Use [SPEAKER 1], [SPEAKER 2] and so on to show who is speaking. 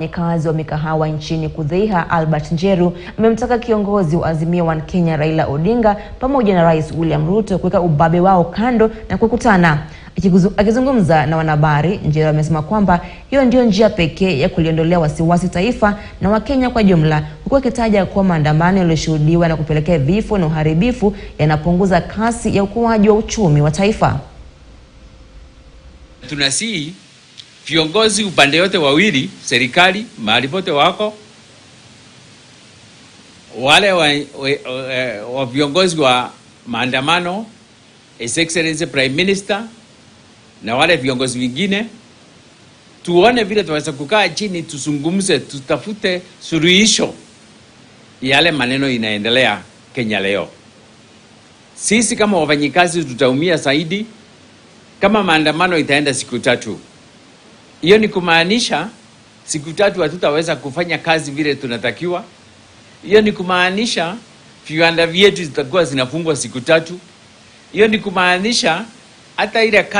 [SPEAKER 1] Mkazi wa mikahawa nchini Kudheiha Albert Njeru amemtaka kiongozi wa Azimio wa Kenya Raila Odinga pamoja na Rais William Ruto kuweka ubabe wao kando na kukutana. Akizungumza na wanahabari, Njeru amesema kwamba hiyo ndio njia pekee ya kuliondolea wasiwasi taifa na Wakenya kwa jumla, huku akitaja kuwa maandamano yaliyoshuhudiwa na kupelekea vifo na uharibifu yanapunguza kasi ya ukuaji wa uchumi wa taifa.
[SPEAKER 2] Tunasihi viongozi upande yote wawili, serikali mahali pote wako, wale wa viongozi wa maandamano, His Excellency Prime Minister na wale viongozi wengine, tuone vile tunaweza kukaa chini, tuzungumze, tutafute suluhisho yale maneno inaendelea Kenya leo. Sisi kama wafanyikazi tutaumia zaidi kama maandamano itaenda siku 3. Hiyo ni kumaanisha siku 3 hatutaweza kufanya kazi vile tunatakiwa. Hiyo ni kumaanisha viwanda vyetu zitakuwa zinafungwa siku 3. Hiyo ni kumaanisha hata ile